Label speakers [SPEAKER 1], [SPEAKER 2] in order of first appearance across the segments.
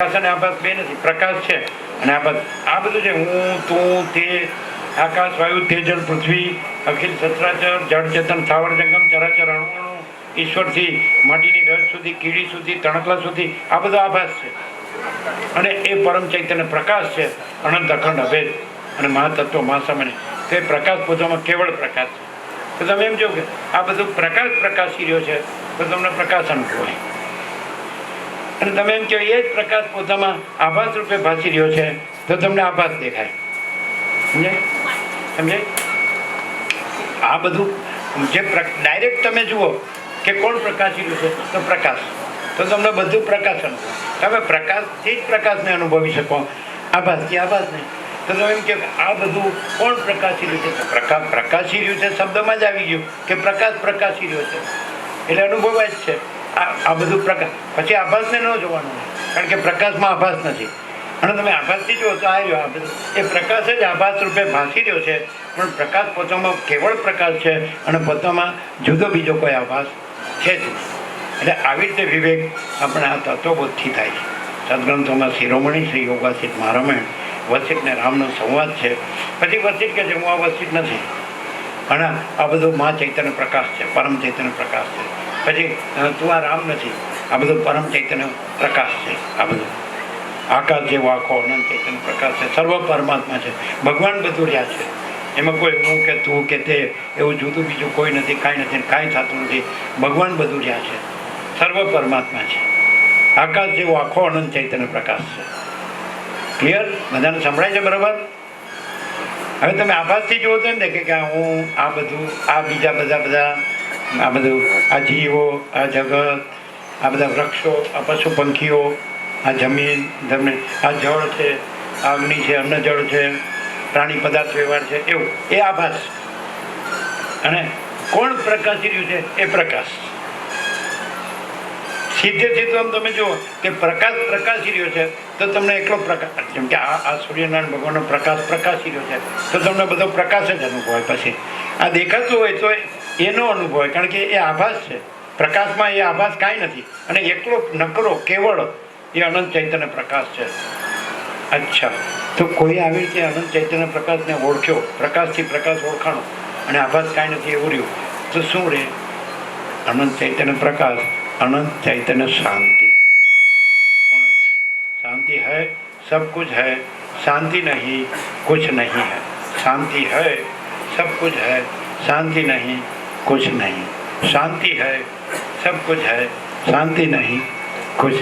[SPEAKER 1] પ્રકાશ અને આભાસ બે નથી, પ્રકાશ છે અને આભાસ. આ બધું છે હું, તું, તે, આકાશ, વાયુ, તેજલ, પૃથ્વી, અખિલ સચરાચર, જળ ચેતન, સ્થાવર જંગમ, ચરાચર, અણુ, ઈશ્વરથી માટીની રજ સુધી, કીડી સુધી, તણકલા સુધી, આ બધો આભાસ છે. અને એ પરમ ચૈતન્ય પ્રકાશ છે, અનંત અખંડ અભેદ અને મહાતત્વ મહાસામાન્ય. તે પ્રકાશ પોતામાં કેવળ પ્રકાશ છે. તો તમે એમ કહો કે આ બધું પ્રકાશ પ્રકાશી રહ્યો છે, તો તમને પ્રકાશ અનુભવાય. અને તમે એમ કહો એ જ પ્રકાશ પોતામાં આભાસ રૂપે ભાસી રહ્યો છે, તો તમને આભાસ દેખાય. સમજાય? સમજાય? આ બધું જે ડાયરેક્ટ તમે જુઓ કે કોણ પ્રકાશી રહ્યું છે, તો પ્રકાશ, તો તમને બધું પ્રકાશ અનુભવ. તમે પ્રકાશથી જ પ્રકાશને અનુભવી શકો, આભાસથી આભાસ નહીં. તો તમે એમ કહો કે આ બધું કોણ પ્રકાશી રહ્યું છે, પ્રકાશ પ્રકાશી રહ્યું છે શબ્દમાં જ આવી ગયું કે પ્રકાશ પ્રકાશી રહ્યો છે, એટલે અનુભવાય જ છે. આ બધું પ્રકાશ. પછી આભાસને ન જોવાનું, કારણ કે પ્રકાશમાં આભાસ નથી. અને તમે આભાસથી જુઓ તો આ રહ્યો આ બધું એ પ્રકાશ જ આભાસ રૂપે ભાસી રહ્યો છે, પણ પ્રકાશ પોતામાં કેવળ પ્રકાશ છે અને પોતામાં જુદો બીજો કોઈ આભાસ છે જ નહીં. એટલે આવી રીતે વિવેક આપણે આ તત્વબોધથી થાય છે. સદગ્રંથોમાં શિરોમણી શ્રી યોગાસિત મહારામાયણ, વસિષ્ઠ ને રામનો સંવાદ છે. પછી વસિષ્ઠ કહે છે હું આ વસિષ્ઠ નથી, અને આ બધું મહા ચૈતન્ય પ્રકાશ છે, પરમ ચૈતન્ય પ્રકાશ છે. પછી તું આ રામ નથી, આ બધું પરમ ચૈતન્ય પ્રકાશ છે. આ બધું આકાશ જેવો આખો અનંત ચૈતન્ય પ્રકાશ છે, સર્વ પરમાત્મા છે. ભગવાન બધું રહ્યા છે, એમાં કોઈ હું કે તું કે તે એવું જુદું બીજું કોઈ નથી, કાંઈ નથી, કાંઈ થતું નથી. ભગવાન બધું રહ્યા છે, સર્વ પરમાત્મા છે. આકાશ જેવો આખો અનંત ચૈતન્ય પ્રકાશ છે. ક્લિયર? બધાને સંભળાય છે બરાબર? હવે તમે આભાસથી જુઓ તો એમ દેખે કે હું આ બધું, આ બીજા બધા આ બધું, આ જીવો, આ જગત, આ બધા વૃક્ષો, આ પશુ પંખીઓ, આ જમીન, આ જળ છે, આ અગ્નિ છે, અન્ન જળ છે, પ્રાણી પદાર્થ વ્યવહાર છે, એવું એ આભાસ. અને કોણ પ્રકાશી રહ્યું છે? એ પ્રકાશ. સીધે સીધું આમ તમે જુઓ કે પ્રકાશ પ્રકાશી રહ્યો છે, તો તમને એકલો પ્રકાશ, જેમ કે આ સૂર્યનારાયણ ભગવાનનો પ્રકાશ પ્રકાશી રહ્યો છે, તો તમને બધો પ્રકાશ જ અનુભવાય. પછી આ દેખાતું હોય તો એનો અનુભવ હોય, કારણ કે એ આભાસ છે. પ્રકાશમાં એ આભાસ કાંઈ નથી, અને એકલો નકરો કેવળ એ અનંત ચૈતન્ય પ્રકાશ છે. અચ્છા, તો કોઈ આવી રીતે અનંત ચૈતન્ય પ્રકાશને ઓળખ્યો, પ્રકાશથી પ્રકાશ ઓળખાણો, અને આભાસ કાંઈ નથી એવું રહ્યું, તો શું રહે? અનંત ચૈતન્ય પ્રકાશ, अनंत चैतन्य शांति. शांति है, सब कुछ है. शांति नहीं, कुछ नहीं है. शांति है, सब कुछ है. शांति नहीं, कुछ नहीं. शांति है, सब कुछ है. शांति नहीं, कुछ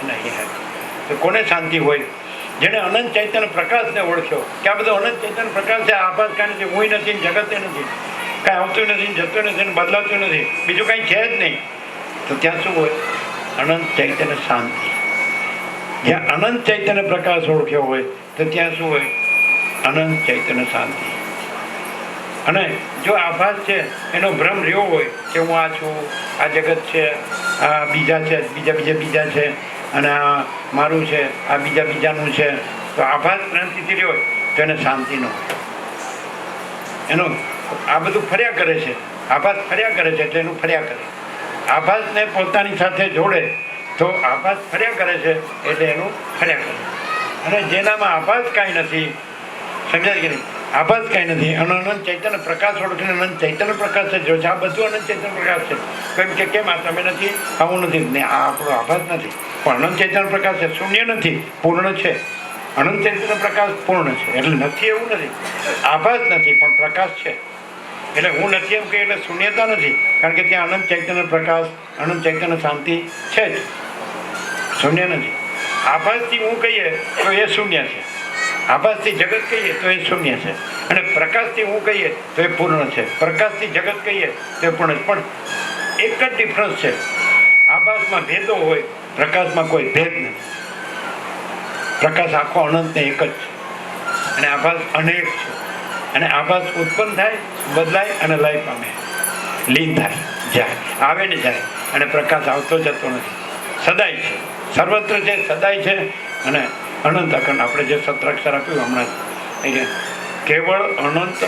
[SPEAKER 1] नहीं है. तो कोने शांति હોય? જેને અનંત ચૈતન્ય પ્રકાશને ઓળખ્યો કે આ બધો અનંત ચૈતન્ય પ્રકાશ છે, આભાસ કાંઈ નથી, હું નથી, જગતે નથી, કાંઈ આવતું નથી, જતું નથી, બદલાતું નથી, બીજું કાંઈ છે જ નહીં. તો ત્યાં શું હોય? અનંત ચૈતન્ય શાંતિ. જ્યાં અનંત ચૈતન્ય પ્રકાશ ઓળખ્યો હોય તો ત્યાં શું હોય? અનંત ચૈતન્ય શાંતિ. અને જો આભાસ છે એનો ભ્રમ રહ્યો હોય કે હું આ છું, આ જગત છે, આ બીજા છે, બીજા છે, અને આ મારું છે, આ બીજાનું છે, તો આભાસ ભ્રાંતિથી રહ્યો હોય તો એને શાંતિ ન હોય. એનું આ બધું ફર્યા કરે છે, આભાસ ફર્યા કરે છે એટલે એનું ફર્યા કરે. આભાસને પોતાની સાથે જોડે તો આભાસ ફર્યા કરે છે એટલે એનું ફર્યા કરે. અને જેનામાં આભાસ કાંઈ નથી, સમજાય કે નહીં? આભાસ કાંઈ નથી, અને અનંત ચૈતન્ય પ્રકાશ ઓળખીને અનંત ચૈતન્ય પ્રકાશ જ જો છે. આ બધું અનંત ચૈતન્ય પ્રકાશ છે. કેમ કે કેમ આ તમે નથી, આવું નથી ને, આ આપણો આભાસ નથી, પણ અનંત ચૈતન્ય પ્રકાશ છે. શૂન્ય નથી, પૂર્ણ છે. અનંત ચૈતન્ય પ્રકાશ પૂર્ણ છે, એટલે નથી એવું નથી. આભાસ નથી પણ પ્રકાશ છે. એટલે હું નથી એમ કે એટલે શૂન્યતા નથી, કારણ કે ત્યાં અનંત ચૈતન્ય પ્રકાશ, અનંત ચૈતન્ય શાંતિ છે જ, શૂન્ય નથી. આભાસથી હું કહીએ તો એ શૂન્ય છે, આભાસથી જગત કહીએ તો એ શૂન્ય છે, અને પ્રકાશથી હું કહીએ તો એ પૂર્ણ છે, પ્રકાશથી જગત કહીએ તો એ પૂર્ણ છે. પણ એક જ ડિફરન્સ છે, આભાસમાં ભેદો હોય, પ્રકાશમાં કોઈ ભેદ નથી. પ્રકાશ આખો અનંતને એક જ છે, અને આભાસ અનેક છે. અને આભાસ ઉત્પન્ન થાય, બદલાય અને લય પામે, લીન થાય, જાય, આવે ને જાય. અને પ્રકાશ આવતો જતો નથી, સદાય છે, સર્વત્ર છે, સદાય છે. અને અનંત અખંડ, આપણે જે સત્રાક્ષર આપ્યું હમણાં, એટલે કેવળ અનંત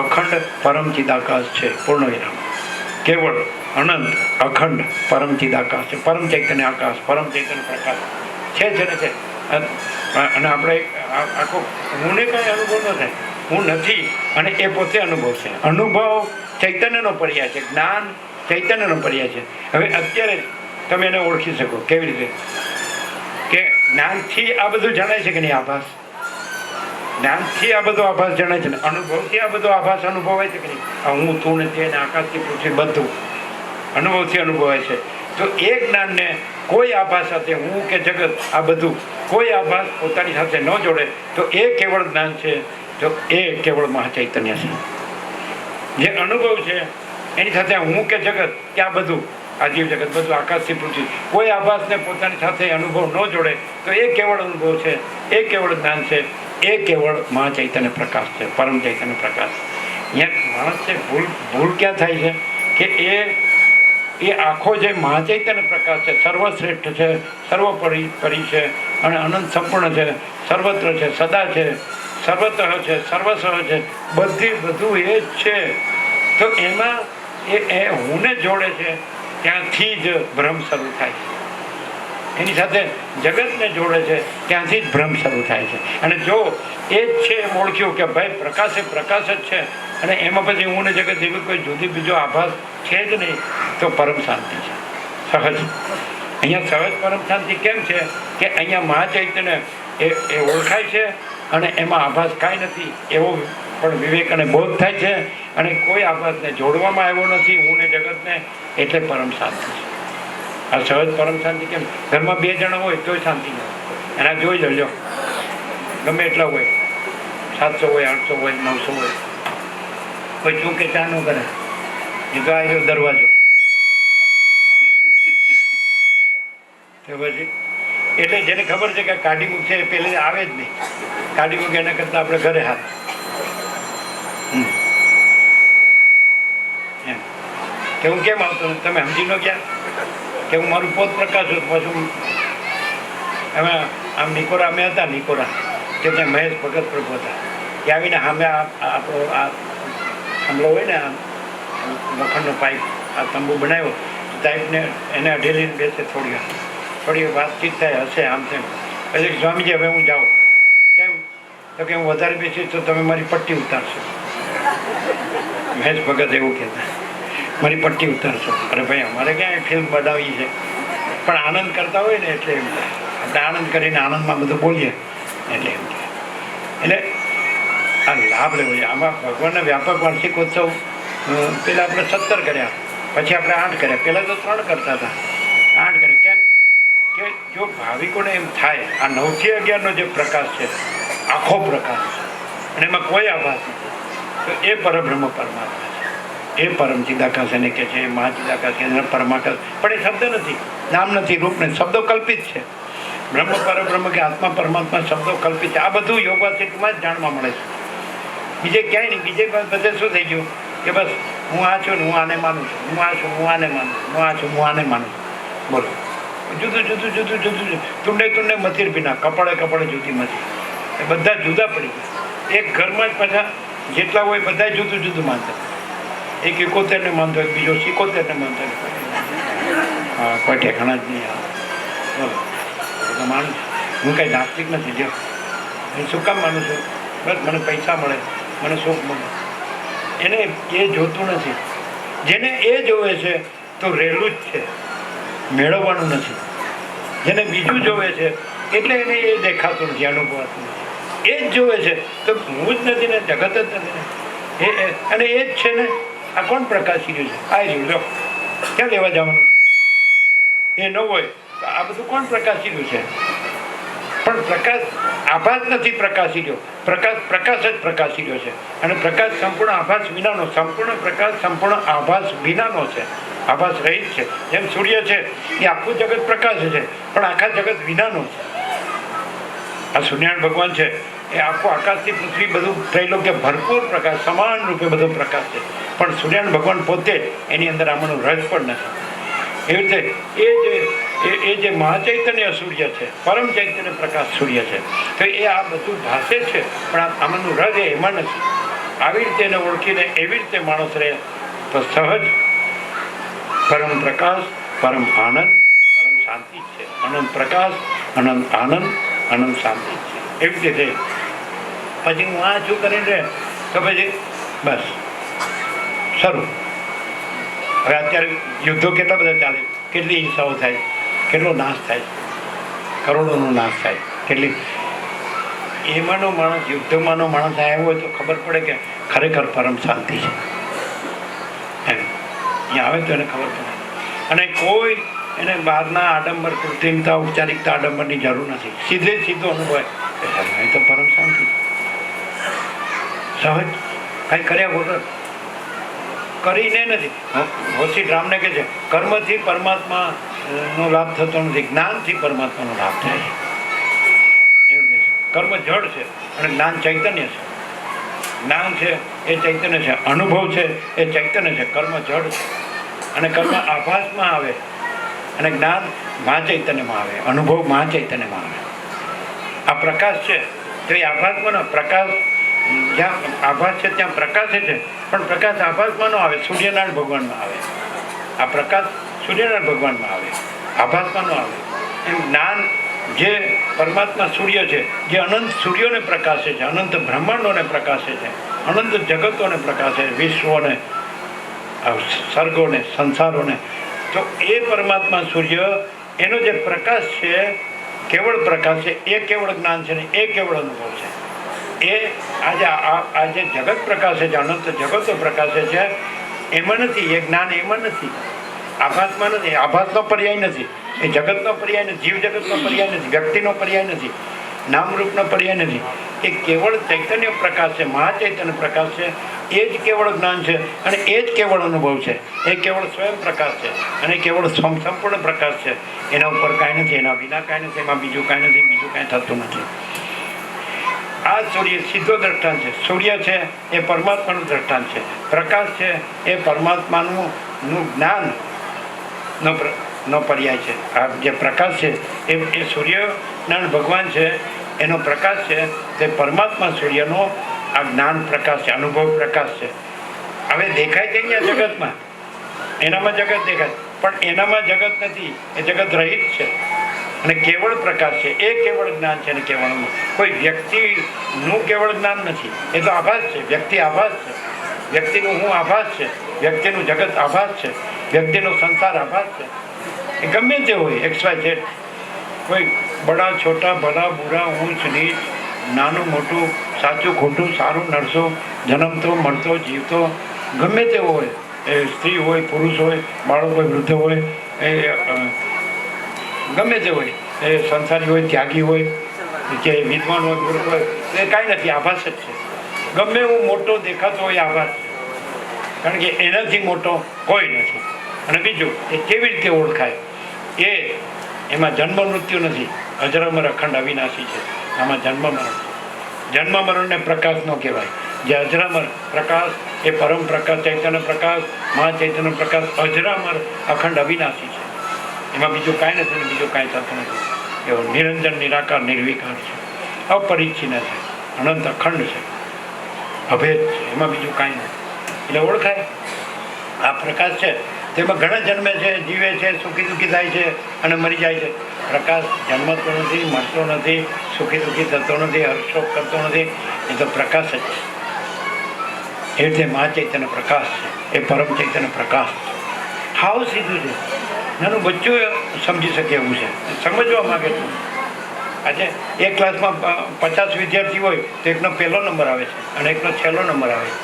[SPEAKER 1] અખંડ પરમ ચિદાકાશ છે. પૂર્ણ વિરામ. કેવળ અનંત અખંડ પરમ ચિદાકાશ છે, પરમ ચૈતન્ય આકાશ, પરમ ચૈતન્ય પ્રકાશ. છે જ ને છે. અને આપણે આખો હુંને કાંઈ અનુભવ ન થાય, હું નથી અને એ પોતે અનુભવ છે. અનુભવ ચૈતન્યનો પર્યાય છે, જ્ઞાન ચૈતન્યનો પર્યાય છે. હવે અત્યારે તમે એને ઓળખી શકો કેવી રીતે કે જ્ઞાનથી આ બધું જણાય છે કે નહીં? આભાસ જ્ઞાનથી આ બધો આભાસ જણાય છે ને અનુભવથી આ બધો આભાસ અનુભવાય છે કે નહીં? આ હું, તું ને તે ને આકાશથી પૃથ્વી બધું અનુભવથી અનુભવાય છે. તો એ જ્ઞાનને કોઈ આભાસ સાથે હું કે જગત આ બધું કોઈ આભાસ પોતાની સાથે ન જોડે તો એ કેવળ જ્ઞાન છે. તો એ કેવળ મહાચૈતન્ય છે. જે અનુભવ છે એની સાથે હું કે જગત કે આ બધું આ જીવ જગત બધું આકાશથી પૃથ્વી કોઈ આભાસને પોતાની સાથે અનુભવ ન જોડે તો એ કેવળ અનુભવ છે, એ કેવળ જ્ઞાન છે, એ કેવળ મહાચૈતન્ય પ્રકાશ છે, પરમ ચૈતન્ય પ્રકાશ. અહીંયા માણસ છે ભૂલ ક્યાં થાય છે કે એ આખો જે મહાચૈતન્ય પ્રકાશ છે સર્વશ્રેષ્ઠ છે, સર્વોપરી છે અને અનંત સંપૂર્ણ છે, સર્વત્ર છે, સદા છે, સર્વતઃ છે, સર્વસહ છે, બધું એ જ છે. તો એમાં એ હુંને જોડે છે, ત્યાંથી જ ભ્રમ શરૂ થાય છે. એની સાથે જગતને જોડે છે, ત્યાંથી જ ભ્રમ શરૂ થાય છે. અને જો એ જ છે એમ ઓળખ્યું કે ભાઈ પ્રકાશ એ પ્રકાશ જ છે અને એમાં પછી હું ને જગત એવી કોઈ જુદી બીજો આભાસ છે જ નહીં, તો પરમ શાંતિ છે, સહજ. અહીંયા સહજ પરમ શાંતિ કેમ છે કે અહીંયા મહાચૈતન્ય એ ઓળખાય છે અને એમાં આભાસ કાંઈ નથી એવો પણ વિવેક અને બોધ થાય છે અને કોઈ આભાસને જોડવામાં આવ્યો નથી હું ને જગતને, એટલે પરમ શાંતિ છે. આ સહજ પરમ શાંતિ કેમ? ઘરમાં 2 જણા હોય તોય શાંતિ ન હોય. એના જોઈ લેજો, ગમે એટલા હોય, 700 હોય, 800 હોય, 900 હોય, કોઈ ચૂકે ચા ન કરે, એ તો આવ્યો દરવાજો પછી. એટલે જેને ખબર છે કે કાઢી મૂકશે એ પેલે આવે જ નહીં, કાઢી મૂકે એના કરતા આપણે ઘરે હાથ એમ કે હું કેમ આવતો તમે સમજી ન ગયા કે હું મારું પોત પ્રકાશ છું. પાછું અમે આમ નિકોરા અમે હતા, નિકોરા કે ત્યાં મહેશ ભગત પ્રભુ હતા, એ આવીને સામે આપણો આ થાંભલો હોય ને, લોખંડનો પાઇપ, આ તંબુ બનાવ્યો, પાઇપને એને અઢેલીને બેસે થોડી વાતચીત થાય, હશે આમ તેમ. પછી સ્વામીજી હવે હું જાઉં, કેમ તો કે હું વધારે બેસીશ તો તમે મારી પટ્ટી ઉતારશો. મહેશ ભગત એવું કહેતા, મારી પટ્ટી ઉતારશો. અરે ભાઈ અમારે ક્યાં ફિલ્મ બનાવી છે, પણ આનંદ કરતા હોય ને એટલે એમ આપણે આનંદ કરીને આનંદમાં બધું બોલીએ એટલે એમ કે. એટલે આ લાભ લેવો છે. આમાં ભગવાનના વ્યાપક વાર્ષિકોત્સવ પહેલાં આપણે 17 કર્યા, પછી આપણે 8 કર્યા. પહેલાં તો 3 કરતા હતા, 8 કર્યા. કેમ કે જો ભાવિકોને એમ થાય આ 9 થી 11નો જે પ્રકાશ છે આખો પ્રકાશ અને એમાં કોઈ આભાસ નથી, તો એ પરબ્રહ્મ પરમાત્મા છે, એ પરમ ચિદાકાશ એને કે છે, મહાચિદાકાશ કે પરમાકાશ. પણ એ શબ્દ નથી, નામ નથી, રૂપ નથી, શબ્દો કલ્પિત છે. બ્રહ્મ પરબ્રહ્મ કે આત્મા પરમાત્મા શબ્દો કલ્પિત છે. આ બધું યોગાસિકમાં જ જાણવા મળે છે, બીજે ક્યાંય નહીં. બીજે બધે શું થઈ ગયું કે બસ હું આ છું ને હું આને માનું છું, હું આ છું હું આને માનું છું, હું આ છું હું આને માનું છું. બોલો, જુદું તુંડે મથીર પીના, કપડે જુદી મથી, એ બધા જુદા પડી ગયા. એક ઘરમાં જ પાછા જેટલા હોય બધા જુદું માનતા. એક 71 ને માનતો, એક બીજો 77 ને માનતો. હા, કોઈ ઠેકાણા જ નહીં. બોલો, માનું હું કઈ નાસ્તિક નથી. જો હું શું કામ માનું છું? બસ મને પૈસા મળે, મને સુખ મળે. એને એ જોતું નથી. જેને એ જોવે છે તો રહેલું જ છે, મેળવવાનું નથી. જેને બીજું જોવે છે એટલે એને એ દેખાતું નથી, અનુભવાતું નથી. એ જ જોવે છે તો હું જ નથી ને, જગત જ નથી ને, અને એ જ છે ને. આ કોણ પ્રકાશી રહ્યું છે? આ રહ્યું, લો ક્યાં લેવા જવાનું? એ ન હોય તો આ બધું કોણ પ્રકાશી રહ્યું છે? પણ પ્રકાશ આભાસ નથી પ્રકાશી રહ્યો, પ્રકાશ જ પ્રકાશી રહ્યો છે. અને પ્રકાશ સંપૂર્ણ આભાસ વિનાનો, સંપૂર્ણ પ્રકાશ સંપૂર્ણ આભાસ વિનાનો છે, આભાસ રહિત છે. જેમ સૂર્ય છે એ આખું જગત પ્રકાશ છે પણ આખા જગત વિનાનો છે. આ સૂર્યનારાયણ ભગવાન છે એ આખું આકાશથી પૃથ્વી બધું ત્રૈલોક્ય ભરપૂર પ્રકાશ, સમાન રૂપે બધો પ્રકાશ છે. પણ સૂર્યનારાયણ ભગવાન પોતે એની અંદર આમાંનું રજ પણ નથી. એવી રીતે એ જે મહાચૈતન્ય સૂર્ય છે, પરમ ચૈતન્ય પ્રકાશ સૂર્ય છે, તો એ આ બધું ભાષે છે પણ આમાંનું રજ એમાં નથી. આવી રીતે એને ઓળખીને એવી રીતે માણસ રહે તો સહજ પરમ પ્રકાશ, પરમ આનંદ, પરમ શાંતિ જ છે. અનંત પ્રકાશ, અનંત આનંદ, અનંત શાંતિ જ છે. એવી રીતે પછી હું આ શું કરીને રહે તો પછી બસ શરૂ. હવે અત્યારે યુદ્ધો કેટલા બધા ચાલે, કેટલી હિંસાઓ થાય, કેટલો નાશ થાય, કરોડોનો નાશ થાય. કેટલી એમાંનો માણસ, યુદ્ધમાંનો માણસ આવ્યો હોય તો ખબર પડે કે ખરેખર પરમ શાંતિ છે. એમ અહીંયા આવે તો એને ખબર પડે. અને કોઈ એને બહારના આડંબર, કૃત્રિમતા, ઔપચારિકતા, આડંબરની જરૂર નથી. સીધે સીધો અનુભવ એ તો પરમ શાંતિ. સહજ કાંઈ કર્યા વગર, કરીને નથી. હોશી રામને કહે છે કર્મથી પરમાત્માનો લાભ થતો નથી, જ્ઞાનથી પરમાત્માનો લાભ થાય છે. એવું કહે છે. કર્મ જળ છે અને જ્ઞાન ચૈતન્ય છે. જ્ઞાન છે એ ચૈતન્ય છે, અનુભવ છે એ ચૈતન્ય છે. કર્મ જળ છે અને કર્મ આભાસમાં આવે અને જ્ઞાન મહાચૈતન્યમાં આવે, અનુભવ મહાચૈતન્યમાં આવે. આ પ્રકાશ છે તો એ આભાસમાં પ્રકાશ, જ્યાં આભાસ છે ત્યાં પ્રકાશ છે, પણ પ્રકાશ આભાસમાં ન આવે, સૂર્યનારાયણ ભગવાનમાં આવે. આ પ્રકાશ સૂર્યનારાયણ ભગવાનમાં આવે, આભાસમાં ન આવે. એમ જ્ઞાન જે પરમાત્મા સૂર્ય છે, જે અનંત સૂર્યોને પ્રકાશે છે, અનંત બ્રહ્માંડોને પ્રકાશે છે, અનંત જગતોને પ્રકાશે, વિશ્વોને, સર્ગોને, સંસારોને, તો એ પરમાત્મા સૂર્ય એનો જે પ્રકાશ છે, કેવળ પ્રકાશ છે, એ કેવળ જ્ઞાન છે ને એ કેવળ અનુભવ છે. એ આજે જગત પ્રકાશે છે, અનંત જગતો પ્રકાશે છે, એમાં નથી. એ જ્ઞાન એમાં નથી, આભાસમાં નથી. આભાસનો પર્યાય નથી, એ જગતનો પર્યાય નથી, જીવ જગતનો પર્યાય નથી, વ્યક્તિનો પર્યાય નથી, નામરૂપનો પર્યાય નથી. એ કેવળ ચૈતન્ય પ્રકાશ છે, મહાચૈતન્ય પ્રકાશ છે. એ જ કેવળ જ્ઞાન છે અને એ જ કેવળ અનુભવ છે. એ કેવળ સ્વયં પ્રકાશ છે અને કેવળ સંપૂર્ણ પ્રકાશ છે. એના ઉપર કાંઈ નથી, એના વિના કાંઈ નથી, એમાં બીજું કાંઈ નથી, બીજું કાંઈ થતું નથી. આ સૂર્ય સીધો દ્રષ્ટાંત છે. સૂર્ય છે એ પરમાત્માનું દ્રષ્ટાંત છે. પ્રકાશ છે એ પરમાત્માનું જ્ઞાન નો પર્યાય છે. આ જે પ્રકાશ છે એ સૂર્યનારાયણ ભગવાન છે, એનો પ્રકાશ છે તે પરમાત્મા સૂર્યનો આ જ્ઞાન પ્રકાશ છે, અનુભવ પ્રકાશ છે. હવે દેખાય છે અહીંયા જગતમાં, એનામાં જગત દેખાય, પણ એનામાં જગત નથી, એ જગત રહિત છે અને કેવળ પ્રકાશ છે. એ કેવળ જ્ઞાન છે અને કેવળ કોઈ વ્યક્તિનું કેવળ જ્ઞાન નથી. એ તો આભાસ છે. વ્યક્તિ આભાસ છે, વ્યક્તિનું હું આભાસ છે, વ્યક્તિનું જગત આભાસ છે, વ્યક્તિનો સંસાર આભાસ છે. એ ગમે તે હોય, XYZ, કોઈ બડા છોટા, ભલા બુરા, ઊંચ નીચ, નાનું મોટું, સાચું ખોટું, સારું નરસું, જન્મતો મળતો જીવતો, ગમે તે હોય. એ સ્ત્રી હોય, પુરુષ હોય, બાળક હોય, વૃદ્ધ હોય, એ ગમે તે હોય, એ સંસારી હોય, ત્યાગી હોય કે વિદ્વાન હોય, મૂર્ખ હોય, એ કાંઈ નથી, આભાસ જ છે. ગમે એવું મોટો દેખાતો હોય આભાસ છે, કારણ કે એનાથી મોટો કોઈ નથી. અને બીજું એ કેવી રીતે ઓળખાય? એમાં જન્મ મૃત્યુ નથી, અજરામર અખંડ અવિનાશી છે. આમાં જન્મ મરણને પ્રકાશ ન કહેવાય. જે અજરામર પ્રકાશ એ પરમ પ્રકાશ, ચૈતન્ય પ્રકાશ, મહાચૈતન્ય પ્રકાશ, અજરામર અખંડ અવિનાશી છે. એમાં બીજું કાંઈ નથી ને બીજું કાંઈ થતું નથી. એવો નિરંજન, નિરાકાર, નિર્વિકાર છે, અપરિચ્છિન્ન છે, અનંત અખંડ છે, અભેદ છે. એમાં બીજું કાંઈ નથી, એટલે ઓળખાય. આ પ્રકાશ છે તેમાં ઘણા જન્મે છે, જીવે છે, સુખી દુઃખી થાય છે અને મરી જાય છે. પ્રકાશ જન્મતો નથી, મરતો નથી, સુખી દુઃખી થતો નથી, હર્ષોપ કરતો નથી. એ તો પ્રકાશ જ છે. એ રીતે મહાચૈતન્ય પ્રકાશ છે, એ પરમ ચૈતન્ય પ્રકાશ છે. હાવ સીધું છે, નાનું બચ્ચું સમજી શકે એવું છે, સમજવા માગે છે. આજે એક ક્લાસમાં 50 વિદ્યાર્થી હોય તો એકનો પહેલો નંબર આવે છે અને એકનો છેલ્લો નંબર આવે છે.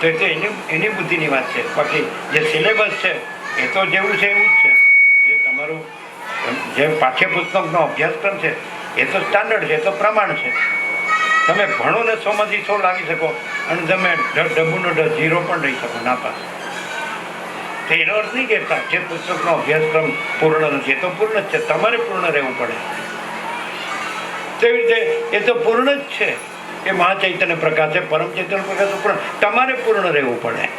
[SPEAKER 1] તો એ તો એની બુદ્ધિની વાત છે. બાકી જે સિલેબસ છે એ તો જેવું છે એવું જ છે. જે તમારું જે પાઠ્યપુસ્તકનો અભ્યાસક્રમ છે એ તો સ્ટાન્ડર્ડ છે, એ તો પ્રમાણ છે. તમે ભણો ને 100માંથી 100 લાવી શકો અને તમે ડબ્બુનો 0 પણ રહી શકો, નાપાસ. તો એનો અર્થ નહીં કે પાઠ્યપુસ્તકનો અભ્યાસક્રમ પૂર્ણ નથી. એ તો પૂર્ણ જ છે, તમારે પૂર્ણ રહેવું પડે. તેવી રીતે એ તો પૂર્ણ જ છે. એ મહાચૈતન્ય પ્રકાશ છે, પરમ ચૈતન્ય પ્રકાશ પૂર્ણ. તમારે પૂર્ણ રહેવું પડે.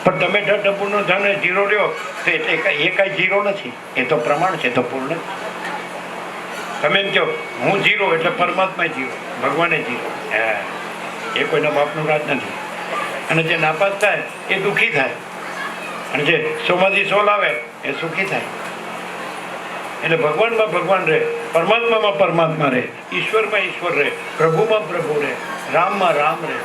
[SPEAKER 1] પણ તમે ડબ્બુનો જાણે 0 રહ્યો તો એટલે એ કાંઈ 0 નથી, એ તો પ્રમાણ છે, તો પૂર્ણ જ. તમે એમ કહો હું 0 એટલે પરમાત્મા 0, ભગવાને 0. એ કોઈના બાપનું રાજ નથી. અને જે નાપાસ થાય એ દુઃખી થાય અને જે 100માંથી 100 લાવે એ સુખી થાય. એટલે ભગવાનમાં ભગવાન રહે, પરમાત્મામાં પરમાત્મા રહે, ઈશ્વરમાં ઈશ્વર રહે, પ્રભુમાં પ્રભુ રહે, રામમાં રામ રહે,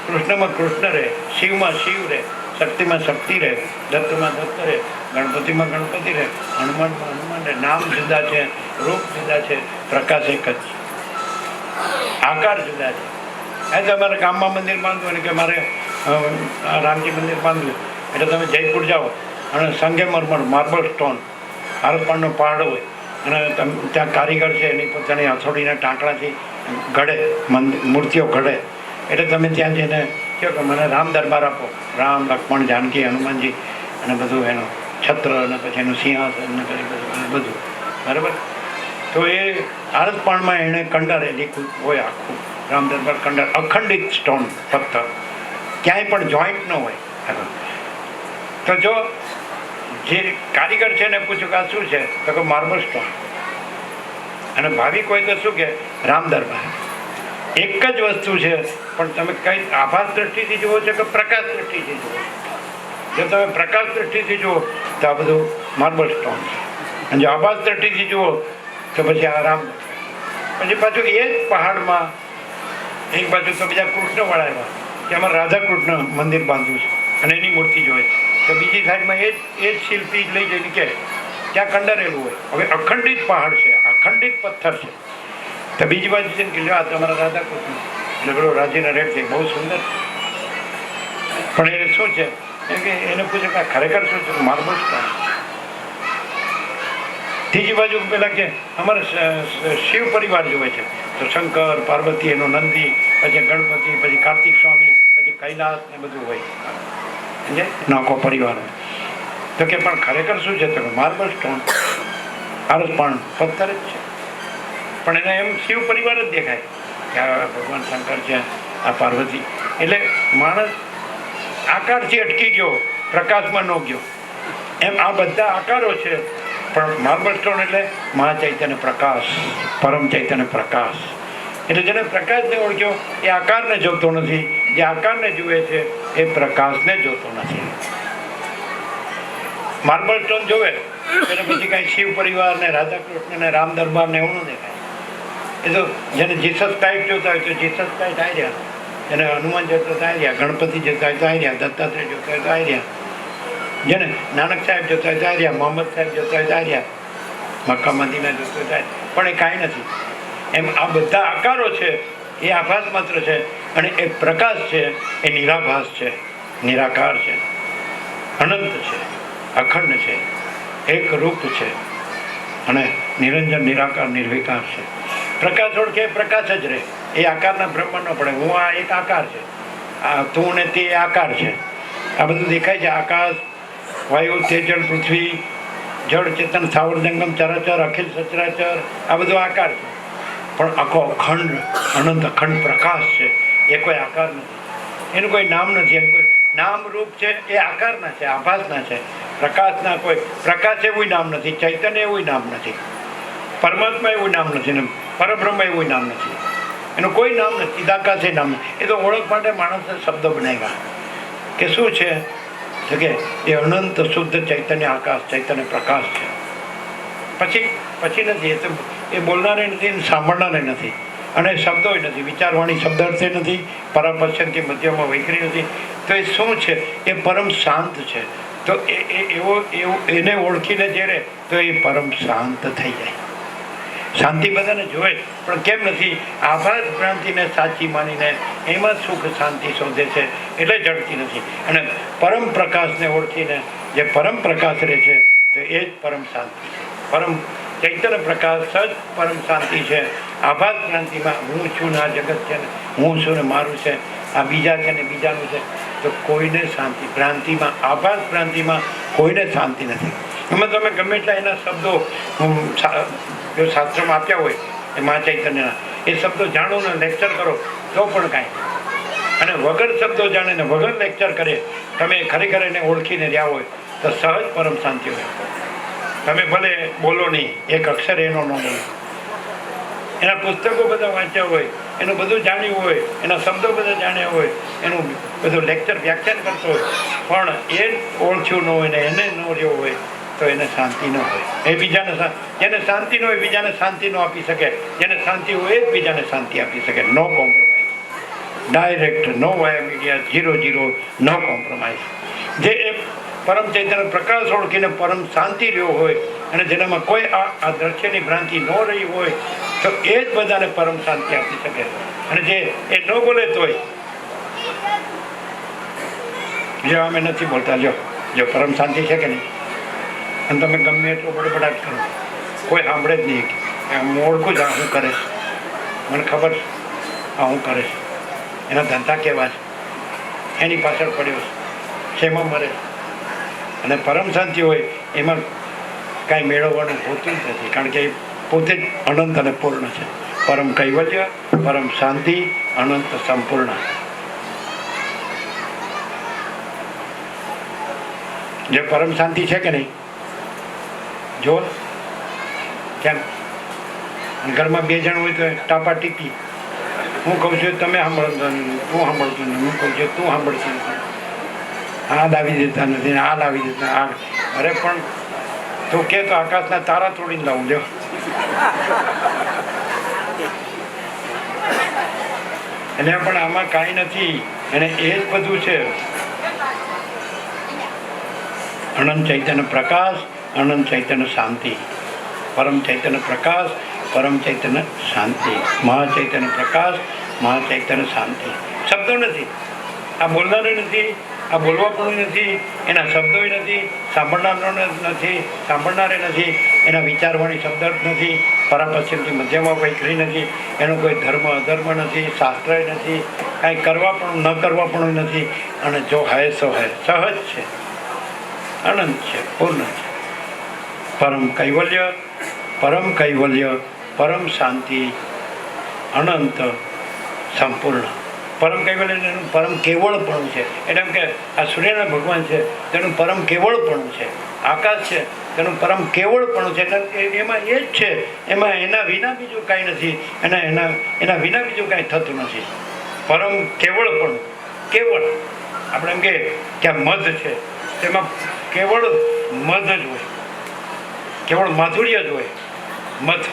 [SPEAKER 1] કૃષ્ણમાં કૃષ્ણ રહે, શિવમાં શિવ રહે, શક્તિમાં શક્તિ રહે, દત્તમાં દત્ત રહે, ગણપતિમાં ગણપતિ રહે, હનુમાનમાં હનુમાન રહે. નામ જુદા છે, રૂપ જુદા છે, પ્રકાશ એક જ છે, આકાર જુદા છે. એ તમારે ગામમાં મંદિર બાંધવું અને કે મારે રામજી મંદિર બાંધવું એટલે તમે જયપુર જાઓ અને સંગેમરમર માર્બલ સ્ટોન આરસપાણનો પહાડ હોય અને ત્યાં કારીગર છે એની પોતાની હથોડીના ટાંકણાથી ઘડે મૂર્તિઓ ઘડે. એટલે તમે ત્યાં જઈને કહો કે મને રામ દરબાર આપો, રામ લક્ષ્મણ જાનકી હનુમાનજી અને બધું એનું છત્ર અને પછી એનું સિંહાસન ને પછી બધું બરાબર. તો એ આરસપાણમાં એણે કંડારેલી હોય આખું રામ દરબાર કંડાર, અખંડિત સ્ટોન પથ્થર, ક્યાંય પણ જોઈન્ટ ન હોય. તો જો જે કારીગર છે ને પૂછ્યું કે આ શું છે તો કે માર્બલ સ્ટોન, અને ભાવિક હોય તો શું કે રામ દરબાર. એક જ વસ્તુ છે પણ તમે કઈ આભાસ દ્રષ્ટિથી જુઓ છો કે પ્રકાશ દ્રષ્ટિથી જુઓ. જો તમે પ્રકાશ દ્રષ્ટિથી જુઓ તો આ બધું માર્બલ સ્ટોન છે, અને જો આભાસ દ્રષ્ટિથી જુઓ તો પછી આ રામ. પછી પાછું એ જ પહાડમાં એક બાજુ તો બીજા કૃષ્ણવાળા એવા કે અમારે રાધા કૃષ્ણ મંદિર બાંધવું છે અને એની મૂર્તિ જોઈએ તો બીજી સાઈડમાં એ જ શિલ્પી લઈ જઈને કે ત્યાં કંડારેલું હોય. હવે અખંડિત પહાડ છે, અખંડિત પથ્થર છે, તો બીજી બાજુ છે ને કે આ તમારા રાધા કૃષ્ણ ઝઘડો રાજીના રેટ છે, બહુ સુંદર. પણ એ શું છે એમ કે એને પૂછે કે ખરેખર શું છે? Marble stone. ત્રીજી બાજુ પેલા કે અમારે શિવ પરિવાર જોવે છે તો શંકર પાર્વતી એનો નંદી, પછી ગણપતિ, પછી કાર્તિક સ્વામી, પછી કૈલાસ ને બધું હોય, નાખો પરિવાર. તો કે પણ ખરેખર શું છે? તો માર્બલ સ્ટોન, આરસપાણ પથ્થર જ છે, પણ એને એમ શિવ પરિવાર જ દેખાય કે આ ભગવાન શંકર છે, આ પાર્વતી. એટલે માણસ આકારથી અટકી ગયો, પ્રકાશમાં ન ગયો. એમ આ બધા આકારો છે, પણ માર્બલ સ્ટોન એટલે મહાચૈતન્ય પ્રકાશ, પરમ ચૈતન્ય પ્રકાશ. એટલે જેને પ્રકાશને ઓળખ્યો એ આકારને જોતો નથી, જે આકારને જુએ છે એ પ્રકાશને જોતો નથી. માર્બલ સ્ટોન જોવે એટલે પછી કઈ શિવ પરિવાર ને રાધા કૃષ્ણ ને રામ દરબાર ને એવું ન દેખાય. એ તો જેને જીસસ ક્રાઇસ્ટ જોતા હોય તો જીસસ ક્રાઇસ્ટ આવી રહ્યા, જેને હનુમાન જોતો આવી રહ્યા, ગણપતિ જોતા હોય તો આવી રહ્યા, દત્તાત્રેય જોતા હોય તો આવી રહ્યા, જેને નાનક સાહેબ જોતા હોય તો આવી રહ્યા, મોહમ્મદ સાહેબ જોતા હોય તો આવી રહ્યા, મક્કા મદીના જોતા હોય તો. પણ એ કાંઈ નથી. એમ આ બધા આકારો છે એ આભાસ માત્ર છે, અને એ પ્રકાશ છે એ નિરાભાસ છે, નિરાકાર છે, અનંત છે, અખંડ છે, એક રૂપ છે, અને નિરંજન નિરાકાર નિર્વિકાર છે. પ્રકાશ ઓળખે પ્રકાશ જ રહે, એ આકારના બ્રહ્માંડ ન પડે. હું આ એક આકાર છે, આ તું ને તે આકાર છે. આ બધું દેખાય છે. આકાશ, વાયુ, તેજલ, પૃથ્વી, જળ, ચેતન, સ્થાવર, જંગમ, ચરાચર, અખિલ સચરાચર, આ બધું આકાર છે. પણ આખો અખંડ અનંત અખંડ પ્રકાશ છે, એ કોઈ આકાર નથી, એનું કોઈ નામ નથી. એનું કોઈ નામ રૂપ છે એ આકારના છે, આભાસના છે. પ્રકાશના કોઈ પ્રકાશ એવું નામ નથી, ચૈતન્ય એવું નામ નથી, પરમાત્મા એવું નામ નથી, ને પરબ્રહ્મ એવું નામ નથી. એનું કોઈ નામ નથી, ચિદાકાશ એ નામ નથી. એ તો ઓળખ માટે માણસે શબ્દ બનાવ્યા કે શું છે તો કે એ અનંત શુદ્ધ ચૈતન્ય આકાશ, ચૈતન્ય પ્રકાશ છે. પછી નથી. એ તો એ બોલનારે નથી, સાંભળનારે નથી, અને શબ્દો નથી, વિચારવાણી શબ્દ અર્થે નથી, પરાપશ્યંતિ મધ્યમાં વૈખરી નથી. તો એ શું છે? એ પરમ શાંત છે. તો એને ઓળખીને જે રહે તો એ પરમ શાંત થઈ જાય. શાંતિ બધાને જોવે, પણ કેમ નથી? આભાસ ભ્રાંતિને સાચી માનીને એમાં સુખ શાંતિ શોધે છે, એટલે જડતી નથી. અને પરમ પ્રકાશને ઓળખીને જે પરમ પ્રકાશ રહે છે તો એ જ પરમ શાંતિ છે. પરમ ચૈતન્ય પ્રકાશ જ પરમ શાંતિ છે. આભાસ ભ્રાંતિમાં હું છું ને આ જગત છે ને હું છું ને મારું છે, આ બીજા છે ને બીજાનું છે, તો કોઈને શાંતિ ભ્રાંતિમાં, આભાસ ભ્રાંતિમાં કોઈને શાંતિ નથી. એમાં તમે ગમે એટલા એના શબ્દો જો શાસ્ત્રમાં આપ્યા હોય એ મહા ચૈતન્યના, એ શબ્દો જાણો ને લેક્ચર કરો તો પણ કાંઈ. અને વગર શબ્દો જાણે ને વગર લેક્ચર કરે તમે ખરેખર એને ઓળખીને રહ્યા હોય તો સહજ પરમ શાંતિ હોય. તમે ભલે બોલો નહીં, એક અક્ષર એનો ન બોલો, એના પુસ્તકો બધા વાંચ્યા હોય, એનું બધું જાણ્યું હોય, એના શબ્દો બધા જાણ્યા હોય, એનું બધું લેક્ચર વ્યાખ્યાન કરતો હોય, પણ એ ઓળખ્યું ન હોય ને એને ન રહ્યો હોય તો એને શાંતિ ન હોય. એ બીજાને જેને શાંતિ ન હોય બીજાને શાંતિ ન આપી શકે. જેને શાંતિ હોય એ જ બીજાને શાંતિ આપી શકે. નો કોમ્પ્રોમાઇઝ, ડાયરેક્ટ, નો વાયા મીડિયા, 0-0, નો કોમ્પ્રોમાઇઝ. જે એ પરમ ચૈતન્ય પ્રકાશ ઓળખીને પરમ શાંતિ રહ્યો હોય અને જેનામાં કોઈ આ દ્રશ્યની ભ્રાંતિ ન રહી હોય તો એ જ બધાને પરમ શાંતિ આપી શકે. અને જે એ ન બોલે તોય જો અમે નથી બોલતા, જો પરમ શાંતિ છે કે નહીં, અને તમે ગમે એટલો બડબડાટ કરો, કોઈ સાંભળે જ નહીં. હું ઓળખું જ આ શું કરે છે, મને ખબર છે આ શું કરે છે, એના ધંધા કેવા છે, એની પાછળ પડ્યો છે, શેમાં મરે. અને પરમ શાંતિ હોય એમાં કાંઈ મેળવવાનું હોતું જ નથી, કારણ કે એ પોતે જ અનંત અને પૂર્ણ છે. પરમ કૈવલ્ય, પરમ શાંતિ, અનંત સંપૂર્ણ. જે પરમ શાંતિ છે કે નહીં, જો કેમ ઘરમાં 2 જણ હોય તો ટાપા ટીપી, હું કહું છું તમે સાંભળતો, તું સાંભળતું નહીં, હું કહું છું તું સાંભળતી નથી, આ લાવી દેતા નથી, આ લાવી દેતા, આ. અરે પણ તું કે તો આકાશના તારા તોડીને લાવું જો. એટલે પણ આમાં કાંઈ નથી, અને એ જ બધું છે. અનંત ચૈતન્ય પ્રકાશ, અનંત ચૈતન્ય શાંતિ. પરમ ચૈતન્ય પ્રકાશ, પરમ ચૈતન્ય શાંતિ. મહાચૈતન્ય પ્રકાશ, મહાચૈતન્ય શાંતિ. શબ્દો નથી, આ બોલનારો નથી, આ બોલવા પણ નથી, એના શબ્દો નથી, સાંભળનારો નથી, સાંભળનારે નથી, એના વિચારવાળી શબ્દ નથી, પરાપશ્ચિમથી મધ્યમાં વૈખરી નથી, એનો કોઈ ધર્મ અધર્મ નથી, શાસ્ત્ર નથી, કાંઈ કરવા પણ ન કરવા પણ નથી. અને જો હે સો હે, સહજ છે, અનંત છે, પૂર્ણ છે. પરમ કૈવલ્ય, પરમ કૈવલ્ય, પરમ શાંતિ, અનંત સંપૂર્ણ. પરમ કૈવલ્ય એનું પરમ કેવળપણું છે. એટલે એમ કે આ સૂર્યના ભગવાન છે તેનું પરમ કેવળપણું છે. આકાશ છે તેનું પરમ કેવળપણું છે. એટલે એમાં એ જ છે, એમાં એના વિના બીજું કાંઈ નથી, એના વિના બીજું કાંઈ થતું નથી. પરમ કેવળપણું, કેવળ. આપણે એમ કે આ મધ છે, તેમાં કેવળ મધ જ હોય, કેવળ માધુર્ય જ હોય. મધ,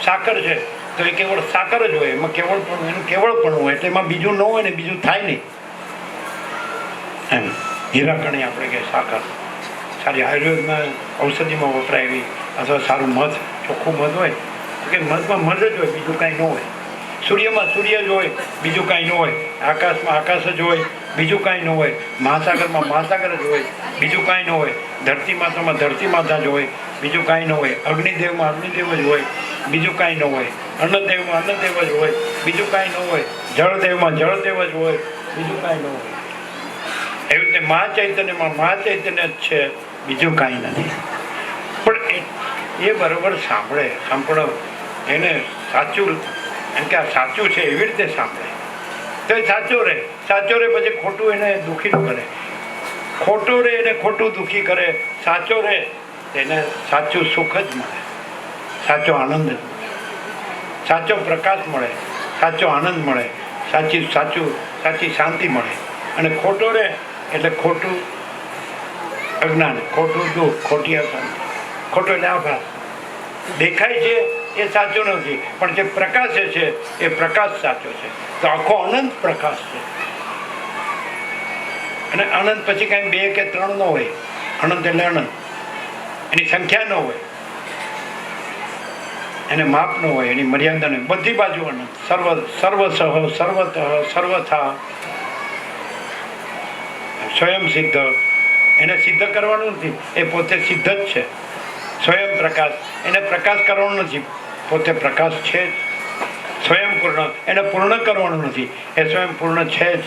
[SPEAKER 1] સાકર છે તો એ કેવળ સાકર જ હોય, એમાં કેવળપણું, એનું કેવળપણું હોય, એટલે એમાં બીજું ન હોય ને બીજું થાય નહીં. એમ હીરાકણી આપણે કે સાકર સારી આયુર્વેદમાં ઔષધિમાં વપરાય એવી, અથવા સારું મધ, ચોખ્ખું મધ હોય કે મધમાં મધ જ હોય, બીજું કાંઈ ન હોય. સૂર્યમાં સૂર્ય જ હોય, બીજું કાંઈ ન હોય. આકાશમાં આકાશ જ હોય, બીજું કાંઈ ન હોય. મહાસાગરમાં મહાસાગર જ હોય, બીજું કાંઈ ન હોય. ધરતી માતામાં ધરતી માતા જ હોય, બીજું કાંઈ ન હોય. અગ્નિદેવમાં અગ્નિદેવ જ હોય, બીજું કાંઈ ન હોય. અન્નદેવમાં અન્નદેવ જ હોય, બીજું કાંઈ ન હોય. જળદેવમાં જળદેવ જ હોય, બીજું કાંઈ ન હોય. એવી રીતે મહાચૈતન્યમાં મહાચૈતન્ય જ છે, બીજું કાંઈ નથી. પણ એ બરોબર સાંભળો, એને સાચું, એમ કે આ સાચું છે એવી રીતે સાંભળે તો એ સાચો રહે. પછી ખોટું એને દુઃખી ન કરે, ખોટું રહે એને ખોટું દુઃખી કરે. સાચો રહે એને સાચું સુખ જ મળે, સાચો આનંદ જ મળે, સાચો પ્રકાશ મળે, સાચો આનંદ મળે, સાચી શાંતિ મળે. અને ખોટો રહે એટલે ખોટું અજ્ઞાન, ખોટું દુઃખ, ખોટી અશાંતિ, ખોટો એટલે આભાસ. દેખાય છે એ સાચો નથી, પણ જે પ્રકાશે છે એ પ્રકાશ સાચો છે. તો આખો અનંત પ્રકાશ છે. અને અનંત પછી કાંઈ 2 કે 3 ન હોય. અનંત એટલે અનંત, એની સંખ્યા ન હોય, એને માપ ન હોય, એની મર્યાદા નહીં. બધી બાજુ અનંત, સર્વસહ, સર્વતઃ, સર્વથા, સ્વયં સિદ્ધ. એને સિદ્ધ કરવાનું નથી, એ પોતે સિદ્ધ જ છે. સ્વયં પ્રકાશ, એને પ્રકાશ કરવાનો નથી, પોતે પ્રકાશ છે જ. સ્વયં પૂર્ણ, એને પૂર્ણ કરવાનું નથી, એ સ્વયં પૂર્ણ છે જ.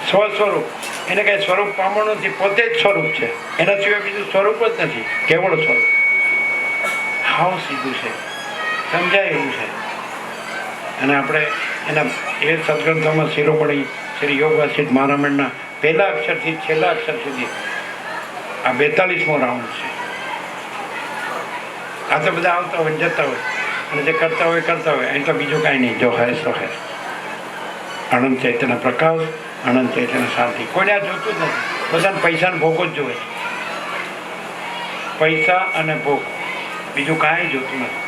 [SPEAKER 1] સ્વસ્વરૂપ, એને કંઈ સ્વરૂપ પામવાનું નથી, પોતે જ સ્વરૂપ છે. એના સિવાય બીજું સ્વરૂપ જ નથી, કેવળ સ્વરૂપ. હાવ સીધું છે, સમજાય એવું છે. અને આપણે એના એ સદગ્રંથોમાં શિરોમણી શ્રી યોગ વાસિષ્ઠ મહારામણના પહેલા અક્ષરથી છેલ્લા અક્ષર સુધી આ 42મો રાઉન્ડ છે. આ તો બધા આવતા હોય જતા હોય, અને જે કરતા હોય અહીં તો બીજું કાંઈ નહીં. જો હે સો હે, અનંત ચૈતન્ય પ્રકાશ, અનંત ચૈતન્ય શાંતિ. કોઈને આ જોતું જ નથી, બધાને પૈસાનો ભોગો જ જોવે. પૈસા અને ભોગ, બીજું કાંઈ જોતું નથી.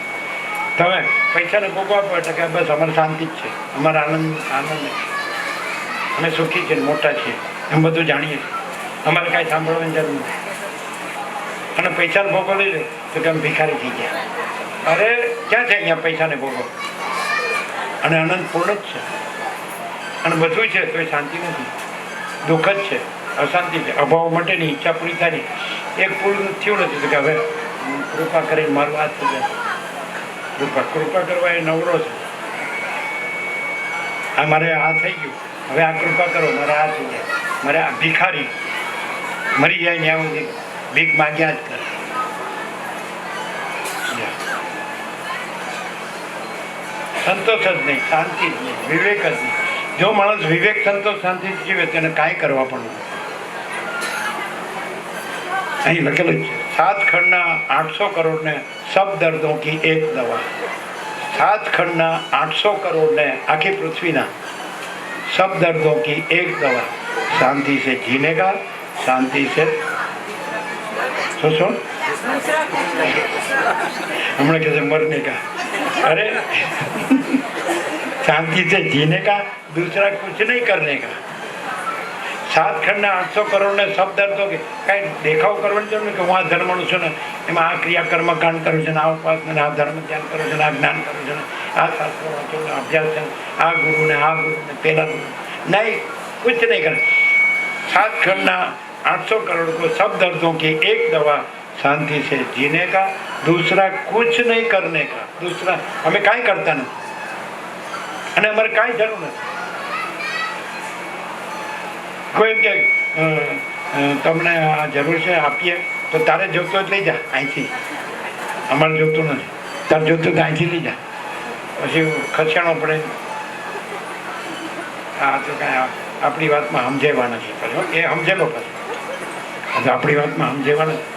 [SPEAKER 1] તમે પૈસાને ભોગ આપો એટલે કે બસ અમારે શાંતિ જ છે, અમારે આનંદ અમે સુખી છીએ, મોટા છીએ, એમ બધું જાણીએ છીએ, અમારે કાંઈ સાંભળવાની જરૂર નથી. અને પૈસાને ભોગો લઈ લે તો કે અમે ભિખારી થઈ ગયા. અરે ક્યાં છે અહીંયા પૈસાને ભોગો? અને આનંદ પૂર્ણ જ છે, અને બધું છે તો એ શાંતિ નથી, દુઃખ જ છે, અશાંતિ છે. અભાવ માટેની ઈચ્છા પૂરી થાય, એક પૂરું થયું નથી તો કે હવે કૃપા કરીને મારું આ થઈ જાય. કૃપા કરવા એ નવરો છે. આ મારે આ થઈ ગયું, હવે આ કૃપા કરો, મારે આ થઈ જાય, મારે આ ભિખારી મરી જાય ત્યાં સુધી ભીખ માગ્યા જ કરે. સંતોષ જ નહીં, શાંતિ જ નહીં, વિવેક જ નહીં. જો માણસ વિવેક, સંતોષ, શાંતિથી જીવે તેને કાંઈ કરવા પણ નથી. અહીં લખેલું છે 7 खंडना 800 करोड़ ने सब दर्दों की एक दवा. 7 खंडना 800 करोड़ ने आखी पृथ्वी ना सब दर्दों की एक दवा. शांति से जीने का, शांति से सुन हमने कैसे मरने का. अरे शांति से जीने का, दूसरा कुछ नहीं करने का. 7 खंडना 800 करोड़ ने सब દર્દો કે કાંઈ દેખાવ કરવાની જરૂર નહીં કે હું આ ધર્મનું છું ને એમાં આ ક્રિયા કર્મકાંડ કરું છું ને આ ઉપાસના ને આ ધર્મ ધ્યાન કરું છું ને આ જ્ઞાન કરું છું ને આ શાસ્ત્રો વાંચું ને અભ્યાસ છે આ ગુરુને પેલા ગુરુ નહીં, कुछ नहीं कर. 7 खंडना 800 करोड़ को सब दर्दों की एक दवा. शांति से जीने का, दूसरा कुछ नहीं करने का. दूसरा हमें કાંઈ કરતા નથી અને અમારે કાંઈ જરૂર નથી. કોઈ એમ કે તમને આ જરૂર છે આપીએ તો તારે જોતું જ લઈ જા અહીંથી, અમારે જોતું નથી, તારે જોતું તો અહીંથી લઈ જા. પછી ખસેણો પડે. આ તો કાંઈ આપણી વાતમાં સમજેવા નથી. પછી એ સમજેલો પછી આપણી વાતમાં સમજેવા નથી.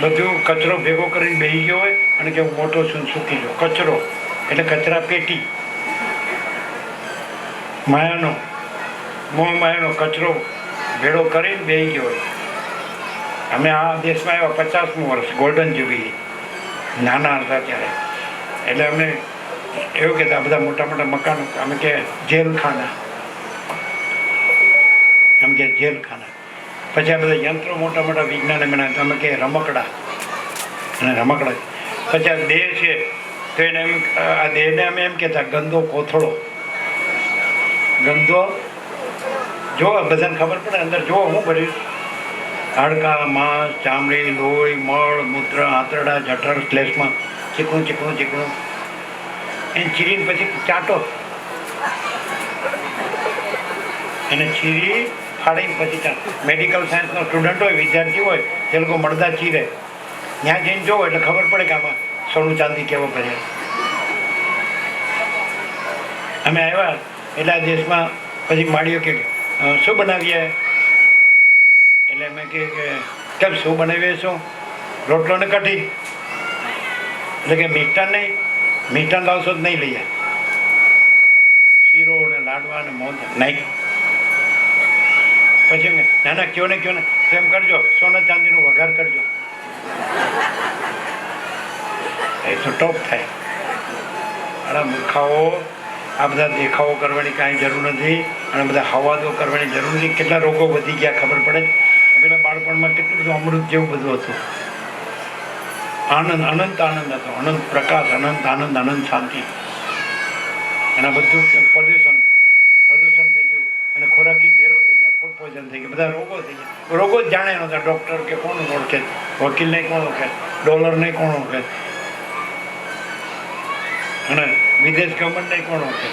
[SPEAKER 1] બધું કચરો ભેગો કરીને બેસી ગયો હોય અને કે હું મોટો છું સુખી ગયો. કચરો એટલે કચરા પેટી, માયાનો મોહ માયાનો કચરો ભેળો કરીને બેસી ગયો હોય. અમે આ દેશમાં આવ્યા 50મું વર્ષ, ગોલ્ડન જ્યુબિલી, નાના હતા ત્યારે. એટલે અમને એવું કહેતા બધા મોટા મોટા મકાનો, અમે કે જેલખાના, અમે કે જેલખાના. પછી આ બધા યંત્રો મોટા મોટા વિજ્ઞાને બનાવ્યા, અમે કે રમકડા અને રમકડા. પછી આ દેહ છે તો એને એમ, આ દેહને અમે એમ કહેતા ગંદો કોથળો. ગંદો જો બધાને ખબર પડે અંદર જો હું ભર્યું, હાડકા, માંસ, ચામડી, લોહી, મળ, મૂત્ર, આંતરડા, જઠર, શ્લેષમાં ચીકણું ચીકણું ચીકણું એને ચીરીને પછી ચાટો. એને ચીરી ફાડીને પછી ચાટો. મેડિકલ સાયન્સનો સ્ટુડન્ટ હોય, વિદ્યાર્થી હોય, તે લોકો મળદા ચીરે, ત્યાં જઈને જોવો એટલે ખબર પડે કે આમાં સોનું ચાંદી કેવો ભર્યા. અમે આવ્યા એટલે આ દેશમાં પછી માળીઓ કે શું બનાવીએ? એટલે અમે કે કેમ શું બનાવીએ? શું રોટલો ને કઢી? એટલે કે મિષ્ટાન નહીં, મિષ્ટાન લાવશો જ નહીં લઈ જાય. શીરો ને લાડવા ને મોહન નહીં. પછી એમ ના ના કયો ને તો એમ કરજો, સોના ચાંદીનો વઘાર કરજો. એ તો ટોપ થાય. આડા મૂર્ખાઓ આ બધા દેખાવો કરવાની કાંઈ જરૂર નથી અને બધા હવાદો કરવાની જરૂર નથી. કેટલા રોગો વધી ગયા ખબર પડે. પેલા બાળપણમાં કેટલું બધું અમૃત જેવું બધું હતું. આનંદ, અનંત આનંદ હતો, અનંત પ્રકાશ, અનંત આનંદ, અનંત શાંતિ. અને બધું પ્રદૂષણ થઈ ગયું અને ખોરાકી ઝેરો થઈ ગયા, ફૂડ પોઈઝન થઈ ગયા, બધા રોગો થઈ ગયા. રોગો જ જાણે નહોતા. ડૉક્ટર કે કોણ ઓળખે, વકીલ નહીં કોણ ઓળખે, ડોલર નહીં કોણ ઓળખે, અને વિદેશ ગવર્મેન્ટ નહીં કોણ ઓળખે.